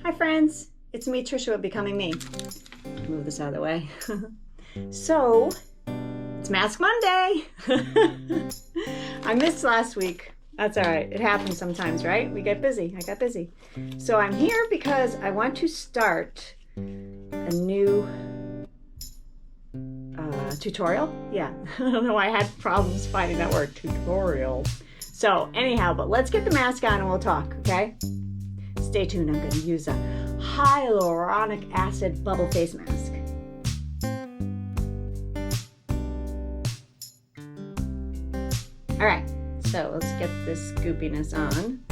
Hi friends, it's me Trisha with Becoming Me. Move this out of the way. So, it's Mask Monday. I missed last week. That's all right. It happens sometimes, right? We get busy. I got busy. So I'm here because I want to start a new tutorial. Yeah, I don't know why I had problems finding that word, tutorial. So anyhow, but let's get the mask on and we'll talk, okay? Stay tuned. I'm going to use a hyaluronic acid bubble face mask. All right, so let's get this goopiness on.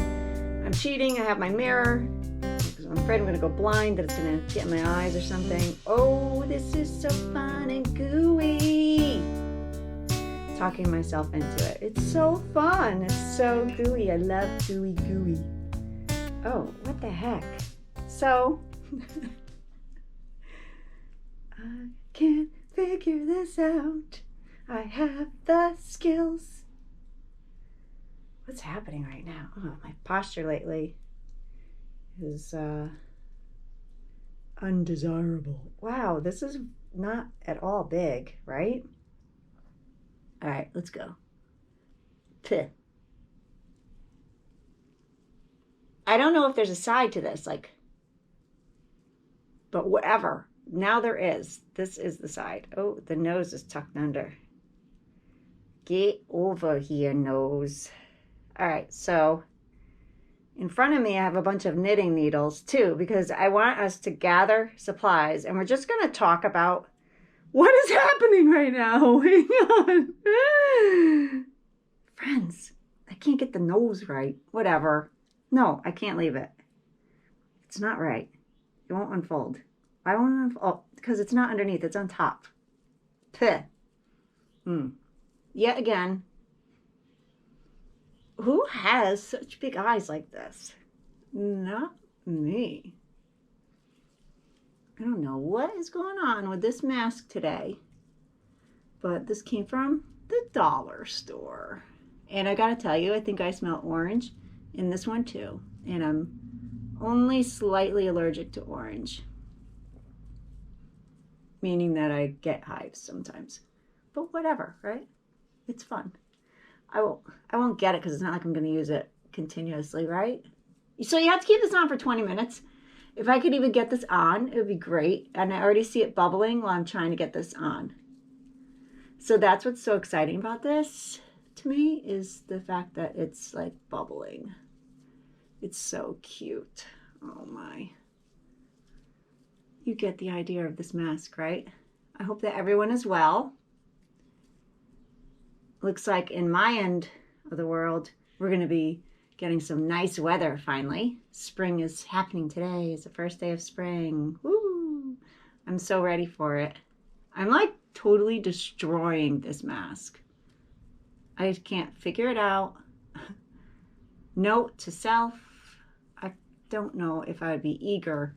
I'm cheating. I have my mirror because I'm afraid I'm going to go blind, that it's going to get in my eyes or something. Oh, this is so fun and gooey. Talking myself into it. It's so fun. It's so gooey. I love gooey. Oh, what the heck? So, I can't figure this out. I have the skills. What's happening right now? Oh, my posture lately is undesirable. Wow, this is not at all big, right? All right, let's go. Pih. I don't know if there's a side to this, but whatever. Now there is. This is the side. Oh, the nose is tucked under. Get over here, nose. All right, so in front of me, I have a bunch of knitting needles too, because I want us to gather supplies, and we're just going to talk about what is happening right now. Hang on. Friends, I can't get the nose right. Whatever. No, I can't leave it. It's not right. It won't unfold. Why won't it unfold? Oh, because it's not underneath. It's on top. Pih. Yet again. Who has such big eyes like this? Not me. I don't know what is going on with this mask today, but this came from the dollar store. And I gotta tell you, I think I smell orange in this one too. And I'm only slightly allergic to orange, meaning that I get hives sometimes. But whatever, right? It's fun. I won't get it because it's not like I'm going to use it continuously, right? So you have to keep this on for 20 minutes. If I could even get this on, it would be great. And I already see it bubbling while I'm trying to get this on. So that's what's so exciting about this to me, is the fact that it's like bubbling. It's so cute. Oh my. You get the idea of this mask, right? I hope that everyone is well. Looks like in my end of the world, we're going to be getting some nice weather finally. Spring is happening today. It's the first day of spring. Woo! I'm so ready for it. I'm like totally destroying this mask. I can't figure it out. Note to self, I don't know if I would be eager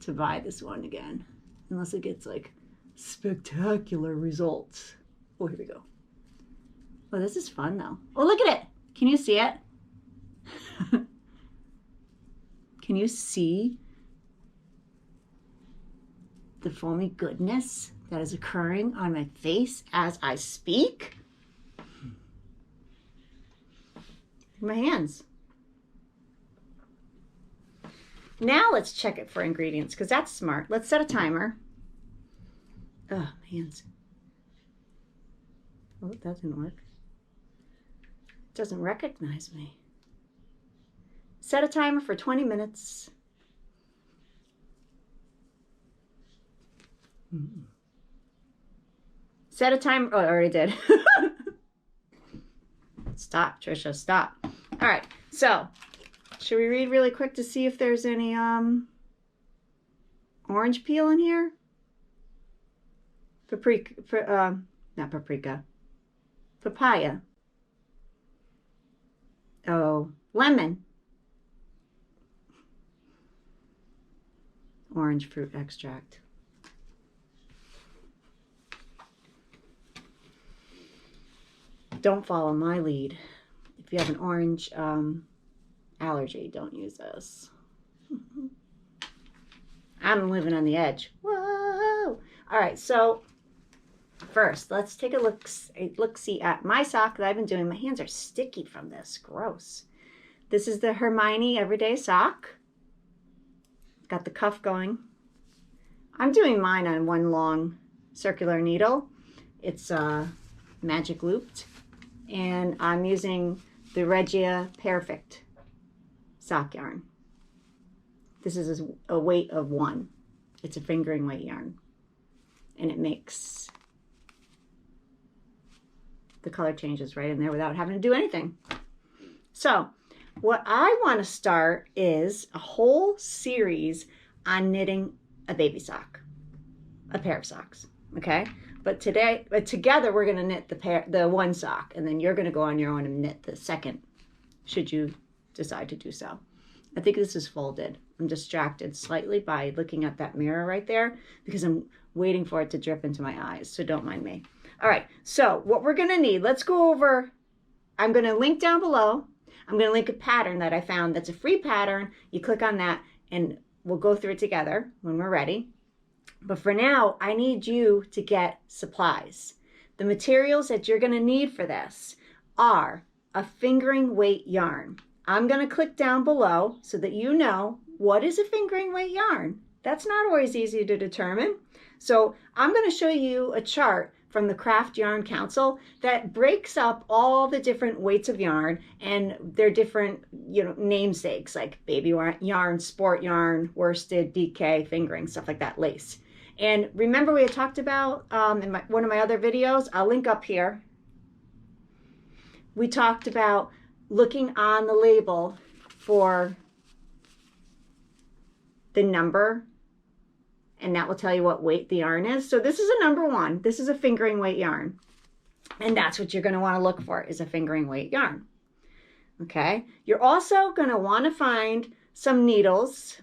to buy this one again, unless it gets like spectacular results. Oh, here we go. Oh, this is fun though. Oh, look at it. Can you see it? Can you see the foamy goodness that is occurring on my face as I speak? My hands. Now let's check it for ingredients, because that's smart. Let's set a timer. Oh, my hands. Oh, that didn't work. It doesn't recognize me. Set a timer for 20 minutes. Set a timer. Oh, I already did. Stop, Trisha, stop. All right, so should we read really quick to see if there's any orange peel in here? Not paprika. Papaya. Oh, lemon. Orange fruit extract. Don't follow my lead. If you have an orange allergy, don't use this. I'm living on the edge. Whoa! All right, so first, let's take a look-see at my sock that I've been doing. My hands are sticky from this. Gross. This is the Hermione Everyday Sock. Got the cuff going. I'm doing mine on one long circular needle. It's magic looped. And I'm using the Regia Perfect sock yarn. This is a weight of 1. It's a fingering weight yarn. And it makes the color changes right in there without having to do anything. So what I want to start is a whole series on knitting a baby sock, a pair of socks, okay? But together we're going to knit the one sock, and then you're going to go on your own and knit the second, should you decide to do so. I think this is folded. I'm distracted slightly by looking at that mirror right there because I'm waiting for it to drip into my eyes, so don't mind me. All right, so what we're going to need, let's go over, I'm going to link down below. I'm going to link a pattern that I found that's a free pattern. You click on that and we'll go through it together when we're ready. But for now, I need you to get supplies. The materials that you're going to need for this are a fingering weight yarn. I'm going to click down below so that you know what is a fingering weight yarn. That's not always easy to determine. So I'm going to show you a chart from the Craft Yarn Council that breaks up all the different weights of yarn and their different, namesakes like baby yarn, sport yarn, worsted, DK, fingering, stuff like that, lace. And remember we had talked about in one of my other videos, I'll link up here. We talked about looking on the label for the number, and that will tell you what weight the yarn is. So this is a number 1. This is a fingering weight yarn. And that's what you're going to want to look for, is a fingering weight yarn. Okay. You're also going to want to find some needles.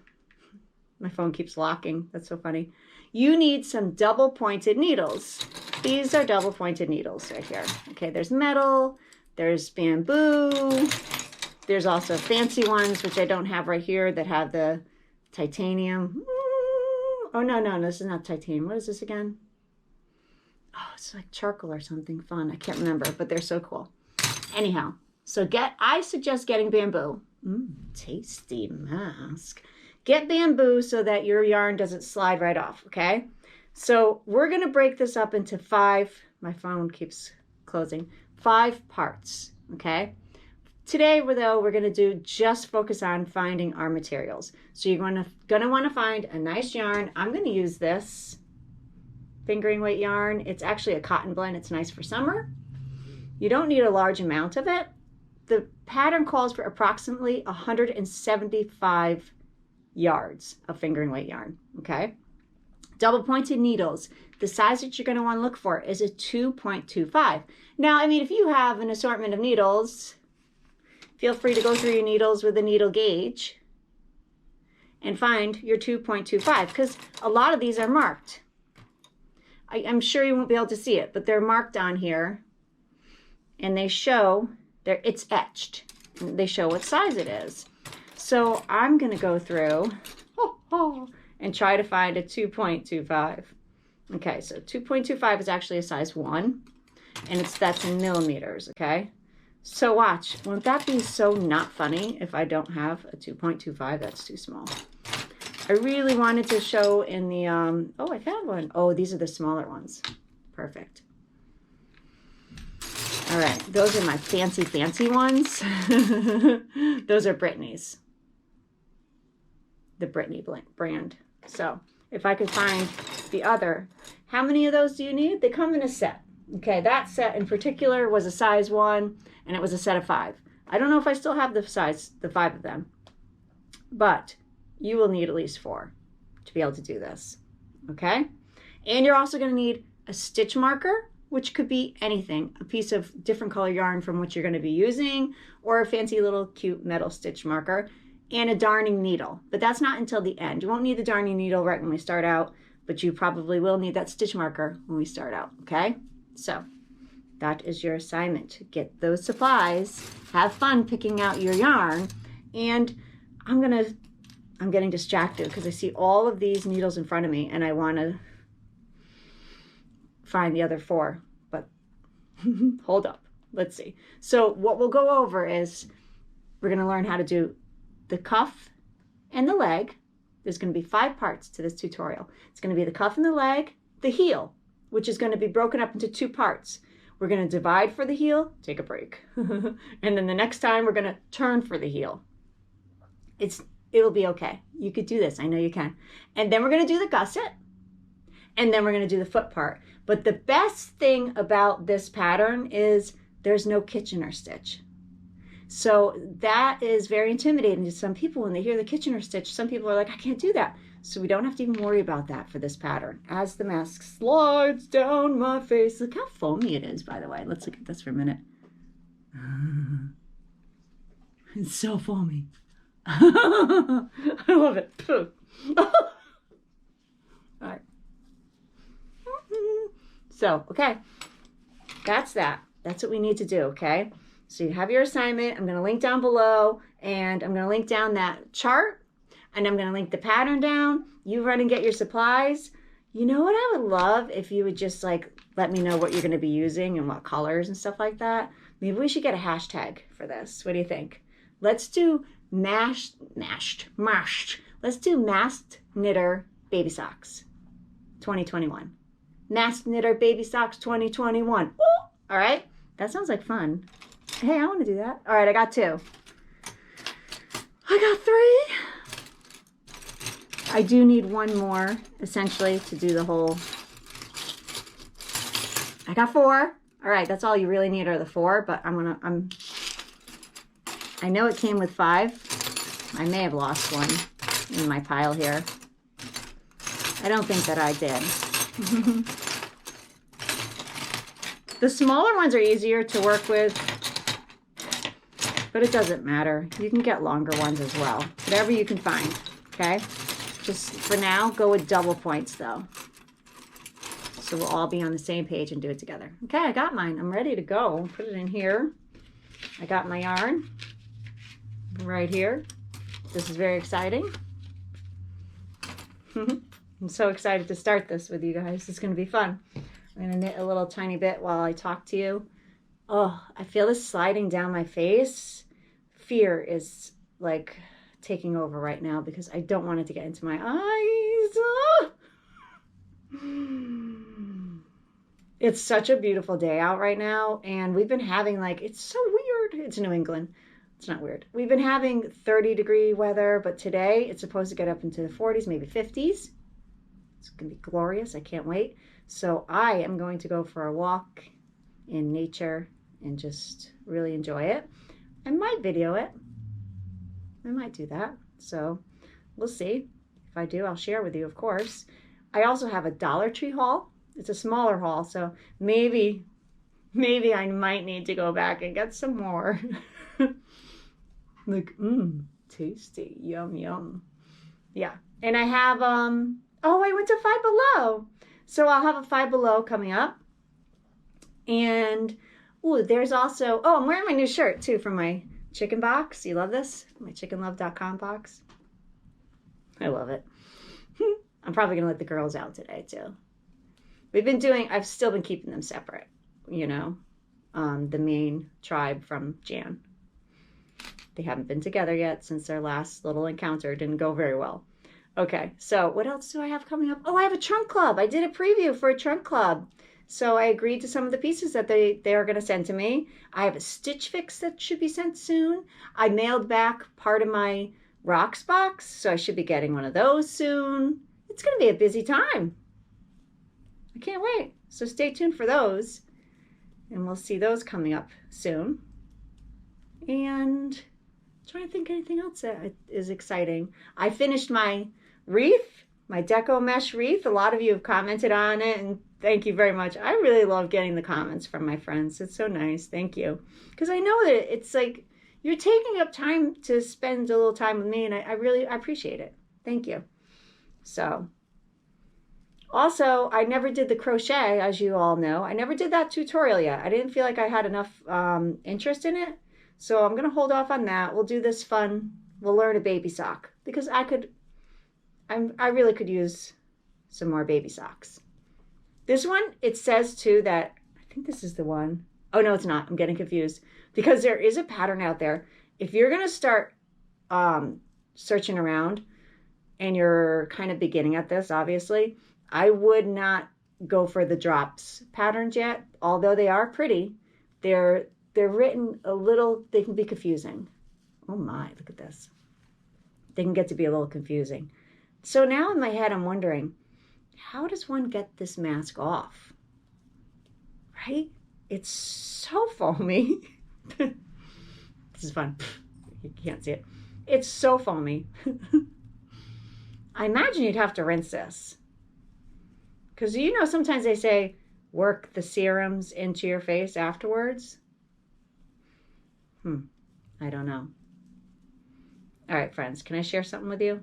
My phone keeps locking. That's so funny. You need some double pointed needles. These are double pointed needles right here. Okay. There's metal. There's bamboo. There's also fancy ones, which I don't have right here, that have the titanium. Oh, no, this is not titanium. What is this again? Oh, it's like charcoal or something fun. I can't remember, but they're so cool. Anyhow, so I suggest getting bamboo. Tasty mask. Get bamboo so that your yarn doesn't slide right off, okay? So we're going to break this up into 5, my phone keeps closing, 5 parts, okay? Today, though, we're going to just focus on finding our materials. So you're going to want to find a nice yarn. I'm going to use this fingering weight yarn. It's actually a cotton blend. It's nice for summer. You don't need a large amount of it. The pattern calls for approximately 175 yards of fingering weight yarn, okay? Double pointed needles. The size that you're going to want to look for is a 2.25. Now, I mean, if you have an assortment of needles, feel free to go through your needles with a needle gauge and find your 2.25, because a lot of these are marked. I'm sure you won't be able to see it, but they're marked on here, and they show, it's etched. They show what size it is. So I'm going to go through and try to find a 2.25. Okay, so 2.25 is actually a size 1, and that's in millimeters, okay? So watch, won't that be so not funny if I don't have a 2.25? That's too small. I really wanted to show in the, oh, I found one. Oh, these are the smaller ones. Perfect. All right, those are my fancy ones. Those are Brittany's. The Brittany brand. So if I could find the other, how many of those do you need? They come in a set. Okay, that set in particular was a size 1, and it was a set of 5. I don't know if I still have the 5 of them, but you will need at least 4 to be able to do this, okay? And you're also going to need a stitch marker, which could be anything, a piece of different color yarn from what you're going to be using, or a fancy little cute metal stitch marker, and a darning needle. But that's not until the end. You won't need the darning needle right when we start out, but you probably will need that stitch marker when we start out, okay? So that is your assignment. Get those supplies, have fun picking out your yarn, and I'm going to I'm getting distracted because I see all of these needles in front of me and I want to find the other 4, but hold up. Let's see. So what we'll go over is we're going to learn how to do the cuff and the leg. There's going to be 5 parts to this tutorial. It's going to be the cuff and the leg, the heel, which is going to be broken up into 2 parts. We're going to divide for the heel, take a break. And then the next time we're going to turn for the heel. It'll be okay. You could do this. I know you can. And then we're going to do the gusset. And then we're going to do the foot part. But the best thing about this pattern is there's no Kitchener stitch. So that is very intimidating to some people when they hear the Kitchener stitch. Some people are like, I can't do that. So we don't have to even worry about that for this pattern. As the mask slides down my face. Look how foamy it is, by the way. Let's look at this for a minute. It's so foamy. I love it. All right. So, okay. That's that. That's what we need to do, okay? So you have your assignment. I'm going to link down below, and I'm going to link down that chart, and I'm going to link the pattern down. You run and get your supplies. You know what I would love if you would just like let me know what you're going to be using and what colors and stuff like that. Maybe we should get a hashtag for this. What do you think? Let's do mashed. Let's do masked knitter baby socks 2021. Masked knitter baby socks 2021. Ooh! All right. That sounds like fun. Hey, I want to do that. All right, I got 2. I got 3. I do need 1 more, essentially, to do the whole. I got 4. All right, that's all you really need are the 4, but I know it came with 5. I may have lost 1 in my pile here. I don't think that I did. The smaller ones are easier to work with, but it doesn't matter. You can get longer ones as well. Whatever you can find, okay? Just for now, go with double points though. So we'll all be on the same page and do it together. Okay, I got mine. I'm ready to go. Put it in here. I got my yarn right here. This is very exciting. I'm so excited to start this with you guys. It's going to be fun. I'm going to knit a little tiny bit while I talk to you. Oh, I feel this sliding down my face. Fear is like taking over right now because I don't want it to get into my eyes. Oh. It's such a beautiful day out right now. And we've been having it's so weird. It's New England. It's not weird. We've been having 30-degree weather, but today it's supposed to get up into the 40s, maybe 50s. It's going to be glorious. I can't wait. So I am going to go for a walk in nature and just really enjoy it. I might video it. I might do that. So we'll see. If I do, I'll share with you, of course. I also have a Dollar Tree haul. It's a smaller haul, so maybe I might need to go back and get some more. Tasty. Yum, yum. Yeah. And I have, I went to Five Below. So I'll have a Five Below coming up. And, there's also, I'm wearing my new shirt, too, from my chicken box. You love this? My chickenlove.com box. I love it. I'm probably going to let the girls out today, too. I've still been keeping them separate, the main tribe from Jan. They haven't been together yet since their last little encounter. Didn't go very well. Okay, so what else do I have coming up? I have a trunk club. I did a preview for a trunk club. So I agreed to some of the pieces that they are going to send to me. I have a Stitch Fix that should be sent soon. I mailed back part of my rocks box, so I should be getting one of those soon. It's going to be a busy time. I can't wait. So stay tuned for those. And we'll see those coming up soon. And I'm trying to think anything else that is exciting. I finished my wreath, my deco mesh wreath. A lot of you have commented on it, and thank you very much. I really love getting the comments from my friends. It's so nice. Thank you. Because I know that it's like you're taking up time to spend a little time with me, and I really appreciate it. Thank you. So, also, I never did the crochet, as you all know. I never did that tutorial yet. I didn't feel like I had enough interest in it. So I'm going to hold off on that. We'll do this fun. We'll learn a baby sock. because I really could use some more baby socks. This one, it says too that, I think this is the one. Oh, no, it's not. I'm getting confused because there is a pattern out there. If you're going to start searching around and you're kind of beginning at this, obviously, I would not go for the drops patterns yet. Although they are pretty, they're written a little, they can be confusing. Oh my, look at this. They can get to be a little confusing. So now in my head, I'm wondering, how does one get this mask off? Right? It's so foamy. This is fun. You can't see it. It's so foamy. I imagine you'd have to rinse this. Because you know sometimes they say work the serums into your face afterwards. I don't know. All right, friends, can I share something with you?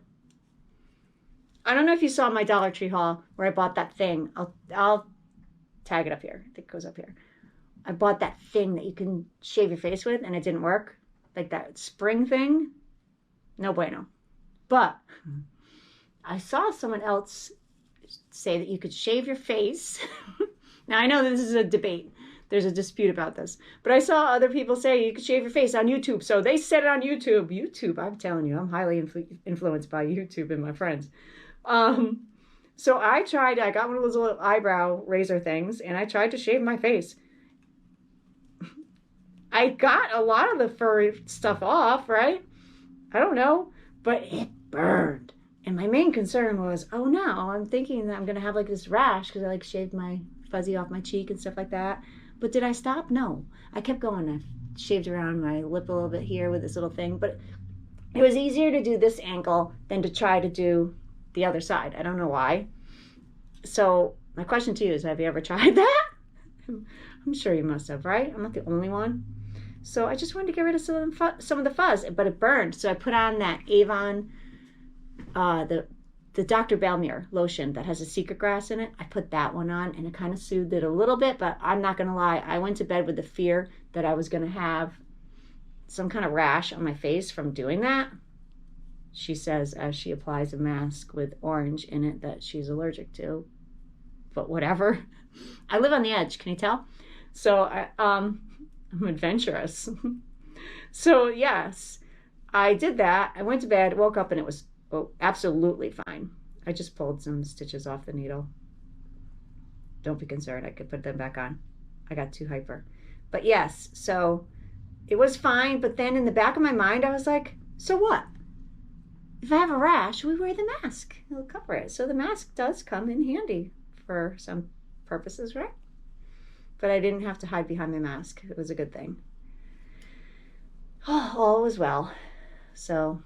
I don't know if you saw my Dollar Tree haul where I bought that thing. I'll tag it up here. I think it goes up here. I bought that thing that you can shave your face with and it didn't work. Like that spring thing. No bueno. But I saw someone else say that you could shave your face. Now I know this is a debate. There's a dispute about this. But I saw other people say you could shave your face on YouTube. So they said it on YouTube. YouTube, I'm telling you, I'm highly influenced by YouTube and my friends. So I got one of those little eyebrow razor things and I tried to shave my face. I got a lot of the furry stuff off, right? I don't know, but it burned. And my main concern was, oh no, I'm thinking that I'm going to have like this rash because I like shaved my fuzzy off my cheek and stuff like that. But did I stop? No. I kept going. I shaved around my lip a little bit here with this little thing. But it was easier to do this angle than to try to do the other side. I don't know why. So my question to you is, have you ever tried that? I'm sure you must have, right? I'm not the only one. So I just wanted to get rid of some of the fuzz, but it burned. So I put on that Avon, the Dr. Belmere lotion that has a secret grass in it. I put that one on and it kind of soothed it a little bit, but I'm not going to lie. I went to bed with the fear that I was going to have some kind of rash on my face from doing that. She says as she applies a mask with orange in it that she's allergic to, but whatever. I live on the edge. Can you tell? So I'm adventurous. So yes, I did that. I went to bed, woke up, and it was absolutely fine. I just pulled some stitches off the needle. Don't be concerned. I could put them back on. I got too hyper. But yes, so it was fine. But then in the back of my mind, I was like, so what? If I have a rash, we wear the mask. It'll cover it. So the mask does come in handy for some purposes, right? But I didn't have to hide behind my mask. It was a good thing. Oh, all was well. So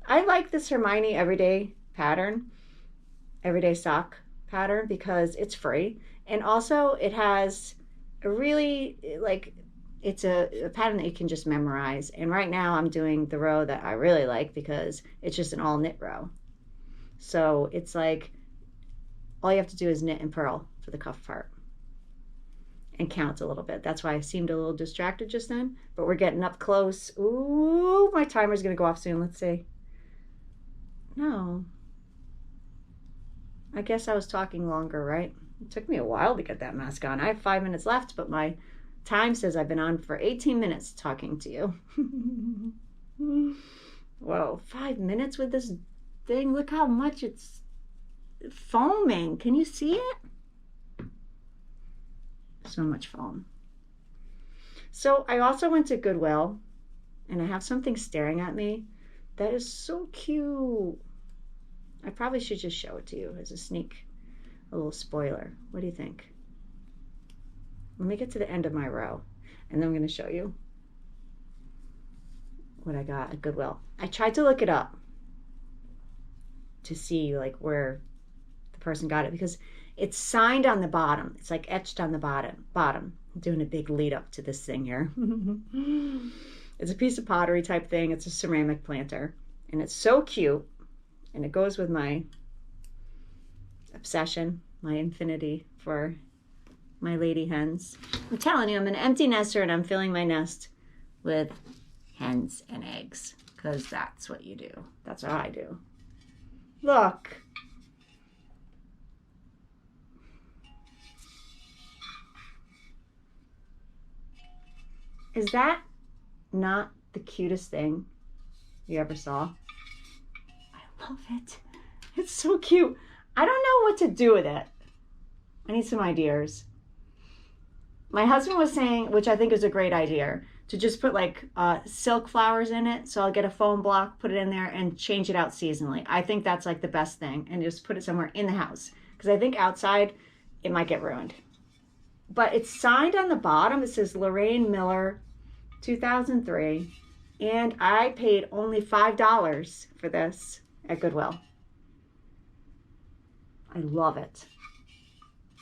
I like this Hermione everyday pattern, everyday sock pattern, because it's free. And also it has a really, it's a pattern that you can just memorize. And right now I'm doing the row that I really like because it's just an all knit row. So it's like all you have to do is knit and purl for the cuff part and count a little bit. That's why I seemed a little distracted just then, but we're getting up close. Ooh, my timer's gonna go off soon. Let's see. No, I guess I was talking longer, right? It took me a while to get that mask on. I have 5 minutes left, but my time says I've been on for 18 minutes talking to you. Whoa, 5 minutes with this thing. Look how much it's foaming. Can you see it? So much foam. So I also went to Goodwill and I have something staring at me that is so cute. I probably should just show it to you as a little spoiler. What do you think? Let me get to the end of my row and then I'm going to show you what I got at Goodwill. I tried to look it up to see like where the person got it because it's signed on the bottom. It's like etched on the bottom. I'm doing a big lead up to this thing here. It's a piece of pottery type thing. It's a ceramic planter and it's so cute. And it goes with my obsession, my infinity for my lady hens. I'm telling you, I'm an empty nester and I'm filling my nest with hens and eggs. because that's what you do. That's what I do. Look. Is that not the cutest thing you ever saw? I love it. It's so cute. I don't know what to do with it. I need some ideas. My husband was saying, which I think is a great idea, to just put like silk flowers in it. So I'll get a foam block, put it in there, and change it out seasonally. I think that's like the best thing. And just put it somewhere in the house. Because I think outside, it might get ruined. But it's signed on the bottom. It says Lorraine Miller, 2003. And I paid only $5 for this at Goodwill. I love it.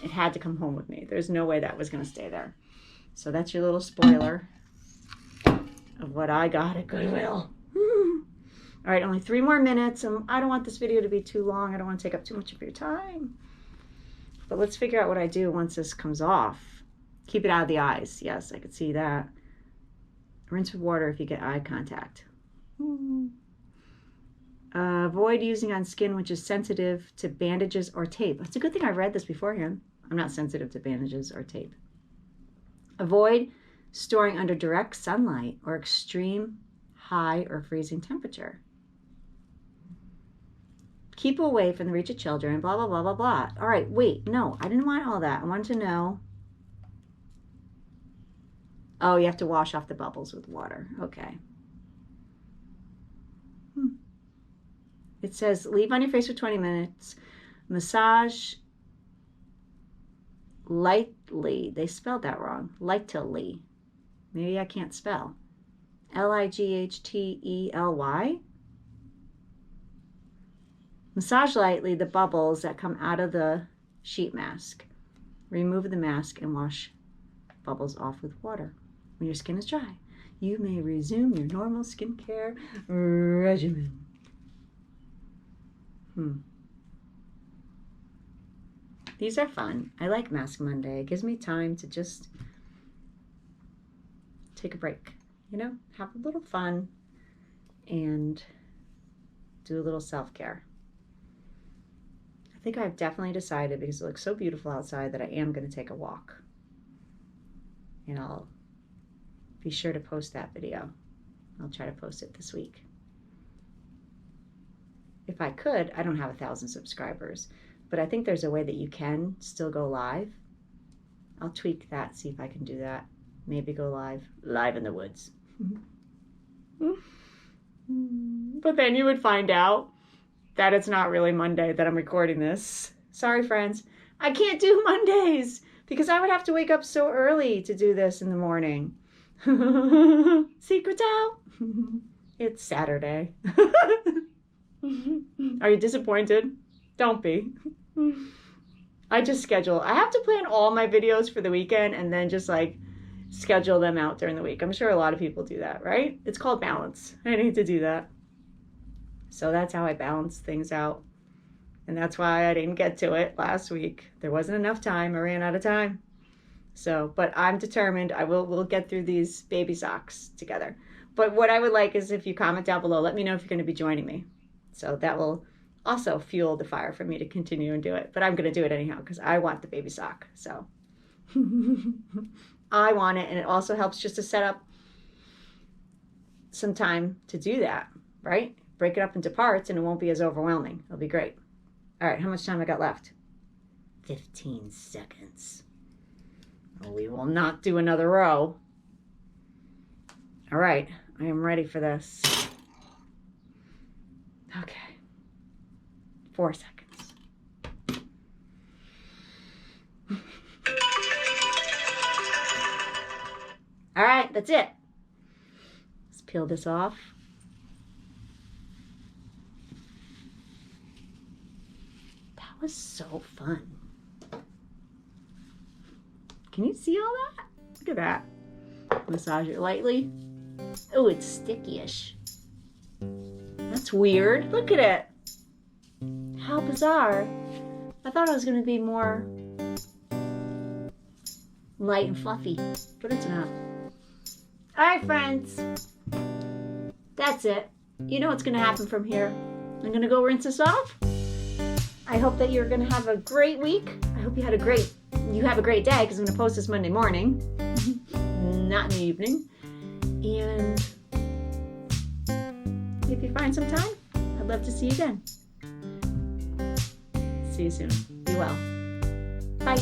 It had to come home with me. There's no way that was going to stay there. So that's your little spoiler of what I got at Goodwill. All right, only 3 more minutes. I don't want this video to be too long. I don't want to take up too much of your time. But let's figure out what I do once this comes off. Keep it out of the eyes. Yes, I could see that. Rinse with water if you get eye contact. Avoid using on skin which is sensitive to bandages or tape. It's a good thing I read this beforehand. I'm not sensitive to bandages or tape. Avoid storing under direct sunlight or extreme high or freezing temperature. Keep away from the reach of children, blah, blah, blah, blah, blah. All right, wait, no, I didn't want all that. I wanted to know. Oh, you have to wash off the bubbles with water. Okay. It says, leave on your face for 20 minutes. Massage lightly. They spelled that wrong. Lightly. Maybe I can't spell. Lightely. Massage lightly the bubbles that come out of the sheet mask. Remove the mask and wash bubbles off with water. When your skin is dry, you may resume your normal skincare regimen. These are fun. I like Mask Monday. It gives me time to just take a break, you know, have a little fun and do a little self-care. I think I've definitely decided, because it looks so beautiful outside, that I am going to take a walk. And I'll be sure to post that video. I'll try to post it this week. If I could, I don't have 1,000 subscribers, but I think there's a way that you can still go live. I'll tweak that, see if I can do that. Maybe go live in the woods. But then you would find out that it's not really Monday that I'm recording this. Sorry, friends. I can't do Mondays because I would have to wake up so early to do this in the morning. Secrets out. It's Saturday. Are you disappointed? Don't be. I just schedule. I have to plan all my videos for the weekend and then just like schedule them out during the week. I'm sure a lot of people do that, right? It's called balance. I need to do that. So that's how I balance things out. And that's why I didn't get to it last week. There wasn't enough time. I ran out of time. So, but I'm determined. We'll get through these baby socks together. But what I would like is if you comment down below, let me know if you're going to be joining me. So that will also fuel the fire for me to continue and do it. But I'm going to do it anyhow because I want the baby sock. So I want it. And it also helps just to set up some time to do that, right? Break it up into parts and it won't be as overwhelming. It'll be great. All right, how much time I got left? 15 seconds. We will not do another row. All right, I am ready for this. Okay, 4 seconds. All right, that's it. Let's peel this off. That was so fun. Can you see all that? Look at that. Massage it lightly. Oh, it's sticky-ish. That's weird. Look at it. How bizarre. I thought it was going to be more light and fluffy, but it's not. All right, friends. That's it. you know what's going to happen from here. I'm going to go rinse this off. I hope that you're going to have a great week. I hope you have a great day, because I'm going to post this Monday morning, not in the evening. And if you find some time, I'd love to see you again. See you soon. Be well. Bye.